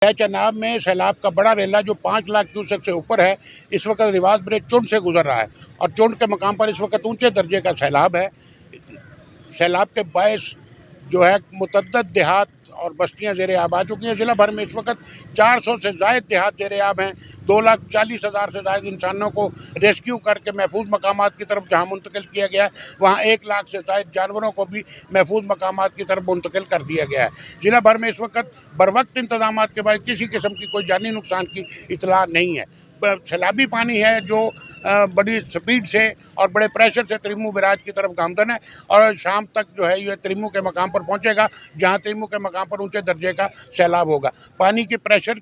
चनाब में सैलाब का बड़ा रेला जो 5 लाख क्यूसेक से ऊपर है, इस वक्त रिवाज ब्रिज चुंड से गुजर रहा है और चुंड के मकाम पर इस वक्त ऊंचे दर्जे का सैलाब है। सैलाब के बायस जो है मुतअद्दिद देहात और बस्तियां ज़ेर आब आ चुकी हैं। ज़िला भर में इस वक्त 400 से ज़ायद देहात ज़ेर आब हैं। 2,40,000 से ज़ायद इंसानों को रेस्क्यू करके महफूज मकामात की तरफ जहाँ मुंतकिल किया गया है, वहाँ 1 लाख से ज़ायद जानवरों को भी महफूज मकामात की तरफ मुंतकिल कर दिया गया है। ज़िला भर में इस वक्त बरवक्त इंतजामात के बाद किसी किस्म की कोई जानी नुकसान की इतला नहीं है। सैलाबी पानी है जो बड़ी स्पीड से और बड़े प्रेशर से त्रिमू बैराज की तरफ गामदन है और शाम तक जो है ये त्रिमू के मकाम पर पहुंचेगा, जहां त्रिमू के मकाम पर ऊंचे दर्जे का सैलाब होगा। पानी के प्रेशर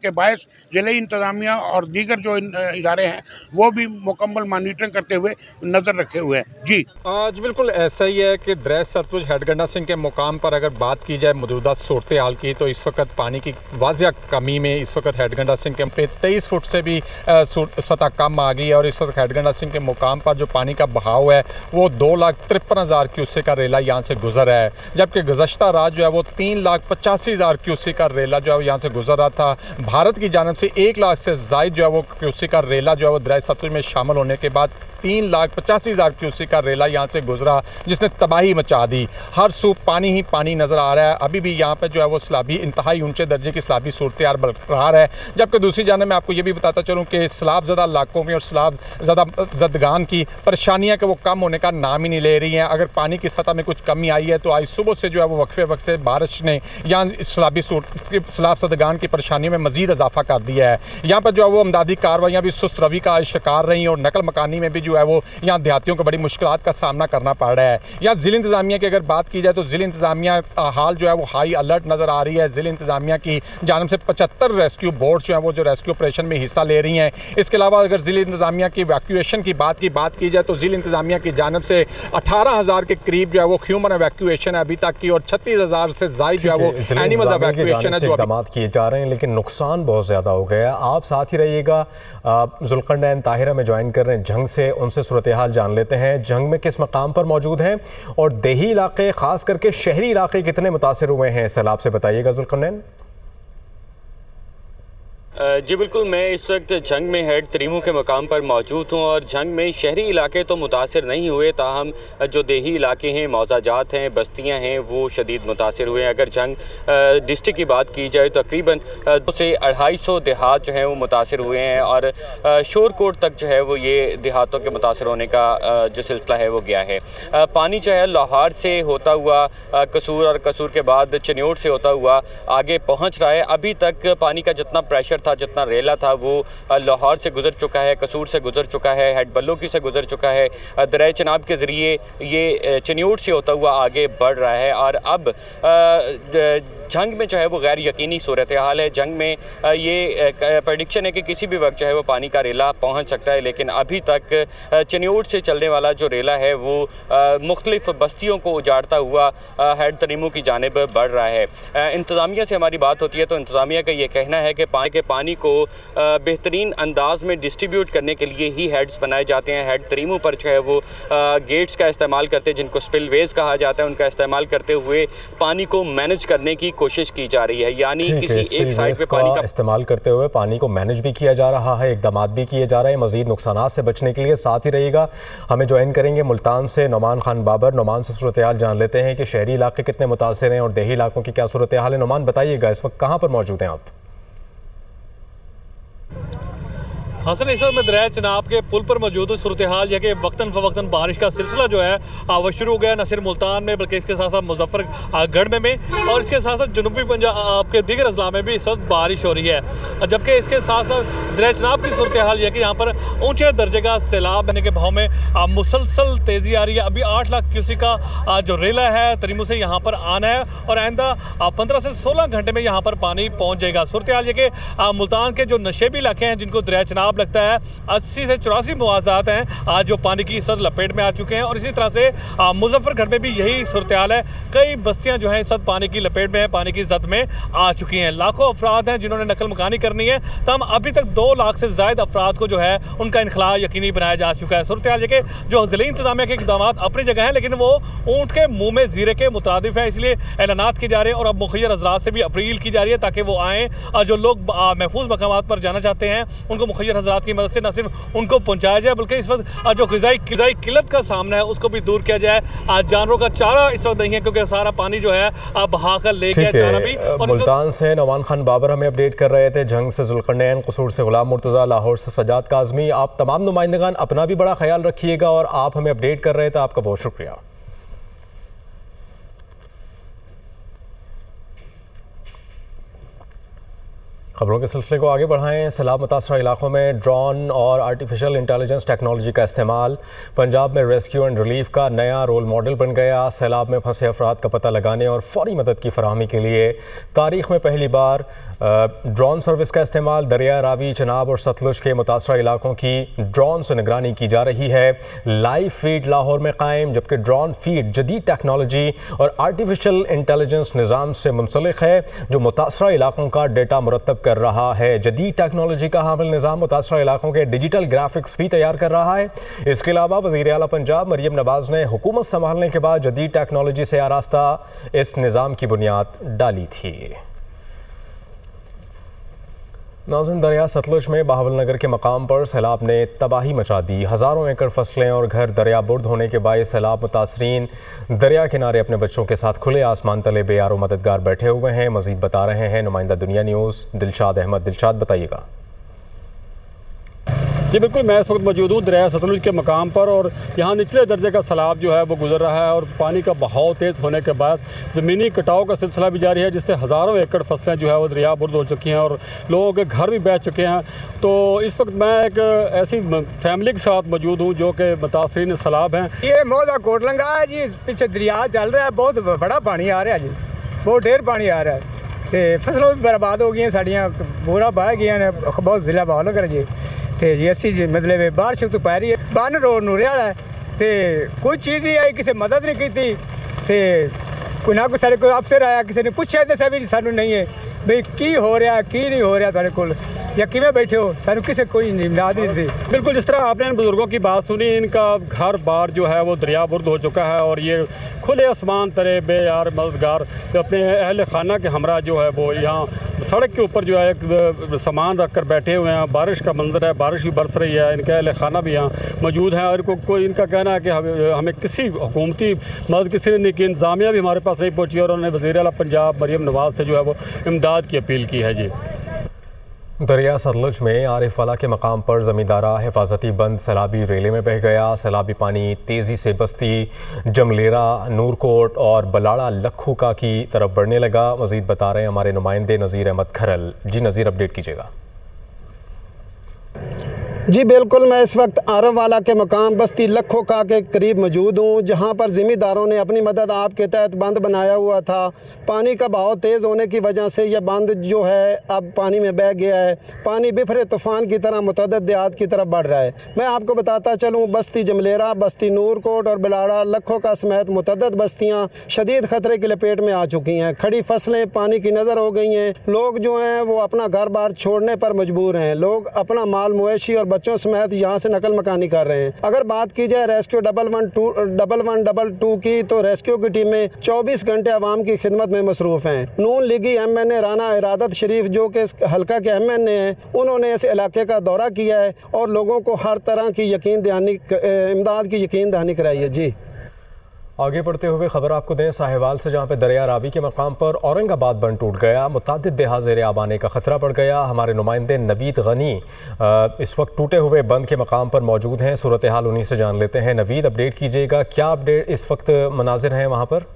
के बायस ज़िले इंतजामिया और दीगर जो इदारे हैं वो भी मुकम्मल मॉनिटरिंग करते हुए नज़र रखे हुए हैं। जी आज बिल्कुल ऐसा ही है कि दरिया सतलुज हेडगंडा सिंह के मुकाम पर अगर बात की जाए मौजूदा सूरत हाल की, तो इस वक्त पानी की वाजिया कमी में इस वक्त हेडगंडा सिंह के 23 फुट से भी सतह कम आ गई है और इस वक्त हेडगंडा सिंह के मुकाम पर जो पानी का बहाव है वो 2,53,000 क्यूसेक का रेला यहाँ से गुजर है, जबकि गुज़श्ता रात जो है वो 3,85,000 क्यूसेक का रेला जो है यहाँ से गुजर रहा था। भारत की जानिब से 1 लाख से ज़ायद जो है वो क्यूसेक का रेला जो है वो दरिया सतलुज में शामिल होने के बाद 3,85,000 क्यूसेक का रेला यहाँ से गुजरा, जिसने तबाही मचा दी। हर सू पानी ही पानी नज़र आ रहा है। अभी भी यहाँ पे जो है वो सैलाबी इंतहाई ऊंचे दर्जे की सैलाबी सूरत हाल बरकरार है। जबकि दूसरी जानब मैं आपको ये भी बताता चलूँ कि सैलाब ज़दा इलाकों में और सैलाब ज़दा ज़दगान की परेशानियाँ कि वो कम होने का नाम ही नहीं ले रही हैं। अगर पानी की सतह में कुछ कमी आई है तो आज सुबह से जो है वो वक्फे वक्त से बारिश ने यहाँ सैलाब ज़दगान की परेशानी में मज़ीद इजाफा कर दिया है। यहाँ पर जो है वो इमदादी कार्रवाइयाँ भी सुस्त रवि का शिकार रही और नकल मकानी में भी जो है वो यहाँ देहातियों को बड़ी मुश्किलात का सामना करना पड़ रहा है। यहाँ ज़िला इंतज़ामिया की अगर बात की जाए तो ज़िला इंतज़ामिया हाल जो है वो हाई अलर्ट नज़र आ रही है। ज़िला इंतज़ामिया की जानिब से 75 रेस्क्यू बोट्स जो हैं वो जो रेस्क्यू ऑपरेशन में हिस्सा ले रही हैं। इसके अलावा अगर ज़िला इंतज़ामिया की इवैक्यूएशन की बात की जाए तो ज़िला इंतज़ामिया की जानिब से 18,000 के करीब जो है वो ह्यूमन इवैक्यूएशन है अभी तक की और 36,000 से ज़ायद जो है वो एनिमल इवैक्यूएशन है जो इक़दाम किए जा रहे हैं, लेकिन नुकसान बहुत ज़्यादा हो गया। आप साथ ही रहिएगा। ज़ुल्करनैन ताहिरा में ज्वाइन कर रहे हैं जंग से, उनसे सूरत हाल जान लेते हैं। जंग में किस मकाम पर मौजूद हैं और देही इलाके खास करके शहरी इलाके कितने मुतासिर हुए हैं सैलाब से, बताइएगा ज़ुल्करनैन। जी बिल्कुल, मैं इस वक्त जंग में हेड त्रिमू के मकाम पर मौजूद हूँ और जंग में शहरी इलाके तो मुतासिर नहीं हुए, ताहम जो देही इलाके हैं, मौज़ाजात हैं, बस्तियाँ हैं, वो शदीद मुतासिर हुए हैं। अगर जंग डिस्ट्रिक्ट की बात की जाए तो तकरीबन 200 से 250 देहात जो हैं वो मुतासिर हुए हैं और शोरकोट तक जो है वो ये देहातों के मुतासिर होने का जो सिलसिला है वो गया है। पानी जो है लाहौर से होता हुआ कसूर और कसूर के बाद चन्योट से होता हुआ आगे पहुँच रहा है। अभी तक पानी का जितना प्रेशर जितना रेला था वो लाहौर से गुजर चुका है, कसूर से गुजर चुका है, हेड बल्लोकी से गुजर चुका है, दरिया चनाब के ज़रिए ये चन्योट से होता हुआ आगे बढ़ रहा है और अब जंग में जो है वो गैर यकीनी सूरत हाल है। जंग में ये प्रेडिक्शन है कि किसी भी वक्त जो है वो पानी का रेला पहुंच सकता है, लेकिन अभी तक चन्योट से चलने वाला जो रेला है वो मुख्तलिफ बस्तियों को उजाड़ता हुआ हेड त्रिमू की जानिब बढ़ रहा है। इंतज़ामिया से हमारी बात होती है तो इंतज़ामिया का ये कहना है कि पानी को बेहतरीन अंदाज में डिस्ट्रीब्यूट करने के लिए ही हेड्स बनाए जाते हैं। हेड त्रिमू पर जो है वो गेट्स का इस्तेमाल करते हैं, जिनको स्पिलवेज कहा जाता है, उनका इस्तेमाल करते हुए पानी को मैनेज करने की कोशिश की जा रही है। यानी किसी एक साइड पे पानी का इस्तेमाल करते हुए पानी को मैनेज भी किया जा रहा है, इक़दाम भी किए जा रहे हैं मज़ीद नुकसानात से बचने के लिए। साथ ही रहिएगा, हमें ज्वाइन करेंगे मुल्तान से नुमान खान बाबर। नुमान से सूरत हाल जान लेते हैं कि शहरी इलाके कितने मुतासिर हैं और देही इलाकों की क्या सूरत हाल है। नुमान बताइएगा, इस वक्त कहाँ पर मौजूद हैं आप? हसन, इस वक्त मैं दरिया चनाब के पुल पर मौजूद हूँ। सूरत हाल यह कि वक्तन फ़वक्तन बारिश का सिलसिला जो है वो शुरू हो गया, न सिर्फ मुल्तान में बल्कि इसके साथ साथ मुजफ्फरगढ़ में और इसके साथ साथ जनूबी पंजाब के दीगर अजला में भी इस वक्त बारिश हो रही है। जबकि इसके साथ साथ दरिया चनाब की सूरत हाल यह कि यहाँ पर ऊँचे दर्जे का सैलाब बहने के भाव में मुसलसल तेज़ी आ रही है। अभी 8 लाख क्यूसेक का जो रेला है त्रिमू से यहाँ पर आना है और आइंदा 15 से 16 घंटे में यहाँ पर पानी पहुँच जाएगा। सूरत हाल यह कि मुल्तान के जो नशेबी इलाके हैं जिनको दरिया चनाब लगता है, 80 से 84 मुआवजात हैं आज जो पानी की सद लपेट में आ चुके हैं और इसी तरह से मुजफ्फरगढ़ में भी यही सूरत हाल है। कई बस्तियां जो हैं सद पानी की लपेट में है, पानी की जद में आ चुकी हैं। लाखों अफराद हैं जिन्होंने नकल मकानी करनी है। तमाम अभी तक 2 2 लाख से ज़ायद अफराद को जो है उनका इनखला यकीनी बनाया जा चुका है। सूरत हाल कि जो ज़िले इंतज़ामिया के इक़दाम अपनी जगह हैं, लेकिन वो ऊँट के मुँह में ज़ीरे के मुतादिफ हैं, इसलिए ऐलानात किए जा रहे हैं और अब मुखय्यर हज़रात से भी अपील की जा रही है ताकि वो आएँ। जो लोग महफूज मकामात पर जाना चाहते हैं उनको मुखय्यर हज़रात की मदद से न सिर्फ उनको पहुँचाया जाए बल्कि इस वक्त जो ग़िज़ाई किल्लत का सामना है उसको भी दूर किया जाए। जानवरों का चारा इस वक्त नहीं है क्योंकि सारा पानी जो है बहा कर ले गया चारा भी। और मुल्तान से नौमान खान बाबर हमें अपडेट कर रहे थे, जंग से जुल्करनैन, कसूर से गुलाम मुर्तज़ा, लाहौर से सजाद काज़मी। आप तमाम नुमाइंदगान अपना भी बड़ा ख्याल रखिएगा और आप हमें अपडेट कर रहे थे, आपका बहुत शुक्रिया। खबरों के सिलसिले को आगे बढ़ाएं। सैलाब मुतासरा इलाकों में ड्रोन और आर्टिफिशियल इंटेलिजेंस टेक्नोलॉजी का इस्तेमाल पंजाब में रेस्क्यू एंड रिलीफ का नया रोल मॉडल बन गया। सैलाब में फंसे अफराद का पता लगाने और फौरी मदद की फराहमी के लिए तारीख में पहली बार ड्रोन सर्विस का इस्तेमाल दरिया रावी, चनाब और सतलुज के मुतासरा इलाकों की ड्रोन से निगरानी की जा रही है। लाइव फीड लाहौर में कायम, जबकि ड्रोन फीड जदीद टेक्नोलॉजी और आर्टिफिशियल इंटेलिजेंस निज़ाम से मुंसलिक है जो मुतासरा इलाकों का डेटा मुरतब कर रहा है। जदीद टेक्नोलॉजी का हामिल निज़ाम मुतासरा इलाकों के डिजिटल ग्राफिक्स भी तैयार कर रहा है। इसके अलावा वज़ीर आला पंजाब मरियम नवाज़ ने हुकूमत संभालने के बाद जदीद टेक्नोलॉजी से आरास्ता इस निज़ाम की बुनियाद डाली थी। नाज़रीन, दरिया सतलुज में बहावलनगर के मकाम पर सैलाब ने तबाही मचा दी। हज़ारों एकड़ फसलें और घर दरिया बुर्द होने के बायस सैलाब मुतासरीन दरिया किनारे अपने बच्चों के साथ खुले आसमान तले बेयारो मददगार बैठे हुए हैं। मज़ीद बता रहे हैं नुमाइंदा दुनिया न्यूज़ दिलशाद अहमद। दिलशाद, बताइएगा। जी बिल्कुल, मैं इस वक्त मौजूद हूँ दरिया सतलुज के मकाम पर और यहाँ निचले दर्जे का सैलाब जो है वो गुजर रहा है और पानी का बहाव तेज़ होने के बाद ज़मीनी कटाव का सिलसिला भी जारी है, जिससे हज़ारों एकड़ फसलें जो है वो दरिया बुर्द हो चुकी हैं और लोगों के घर भी बह चुके हैं। तो इस वक्त मैं एक ऐसी फैमिली के साथ मौजूद हूँ जो कि मुतासरीन सैलाब हैं। ये मौदा कोटलंगा है जी, पीछे दरिया चल रहा है, बहुत बड़ा पानी आ रहा है जी, बहुत ढेर पानी आ रहा है। तो फसलों भी बर्बाद हो गई साड़ियाँ, पूरा बह गई, बहुत जिला बहाल कर जी। तो जी असी जी मतलब बारिश तो पै रही है, बन रोड नूरे वाला है, तो कोई चीज़ ही आई, किसी मदद नहीं की थी। तो कोई ना कोई साढ़े कोई अफसर आया, किसी ने पूछा दसा भी सानू नहीं है भाई की हो रहा की नहीं हो रहा थोड़े को या किमें बैठे हो, सानू किसी कोई इमदाद नहीं थी। बिल्कुल, जिस तरह आपने इन बुज़ुर्गों की बात सुनी, इनका घर बार जो है वो दरिया बुर्द हो चुका है और ये खुले आसमान तरे बेयार मददगार अपने अहल खाना के हमरा जो है वो यहाँ सड़क के ऊपर जो है एक सामान रख कर बैठे हुए हैं। बारिश का मंजर है, बारिश भी बरस रही है, इनके अहल खाना भी यहाँ मौजूद है और कोई इनका कहना है कि हमें किसी हुकूमती मदद किसी ने नहीं की, इंतज़ामिया भी हमारे पास नहीं पहुँची और उन्होंने वज़ीर आला पंजाब मरियम नवाज़ से जो है वो इमदाद की अपील की है। जी, दरिया सतलुज में आरिफवाला के मकाम पर ज़मींदारा हिफाजती बंद सैलाबी रेले में बह गया। सैलाबी पानी तेज़ी से बस्ती जमलेरा, नूरकोट और बलाड़ा लखूका की तरफ बढ़ने लगा। मज़ीद बता रहे हैं हमारे नुमाइंदे नज़ीर अहमद खरल। जी नज़ीर, अपडेट कीजिएगा। जी बिल्कुल, मैं इस वक्त आरववाला के मकाम बस्ती लखोका के करीब मौजूद हूँ, जहाँ पर ज़िम्मेदारों ने अपनी मदद आप के तहत बंद बनाया हुआ था। पानी का बहाव तेज़ होने की वजह से यह बंद जो है अब पानी में बह गया है। पानी बिफरे तूफ़ान की तरह मुतअद्दिद देहात की तरफ बढ़ रहा है। मैं आपको बताता चलूँ, बस्ती जमलेरा, बस्ती नूरकोट और बिलाड़ा लखोका समेत मुतअद्दिद बस्तियाँ शदीद ख़तरे की लपेट में आ चुकी हैं। खड़ी फसलें पानी की नज़र हो गई हैं। लोग जो हैं वो अपना घर बार छोड़ने पर मजबूर हैं। लोग अपना माल मवेशी और बच्चों समेत यहाँ से नकल मकानी कर रहे हैं। अगर बात की जाए रेस्क्यू 1112 की, तो रेस्क्यू की टीमें 24 घंटे आवाम की खिदमत में मसरूफ़ हैं। नून लीगी MNA राना इरादत शरीफ जो कि इस हल्का के MNA हैं, उन्होंने इस इलाके का दौरा किया है और लोगों को हर तरह की इमदाद की यकीन दहानी कराई है। जी, आगे बढ़ते हुए खबर आपको दें साहिवाल से, जहाँ पे दरिया रावी के मकाम पर औरंगाबाद बंद टूट गया। मुतादिद देहा ज़ेर आब आने का ख़तरा बढ़ गया। हमारे नुमाइंदे नवीद गनी इस वक्त टूटे हुए बंद के मकाम पर मौजूद हैं। सूरत हाल उन्हीं से जान लेते हैं। नवीद, अपडेट कीजिएगा, क्या अपडेट इस वक्त मनाजिर हैं वहाँ पर?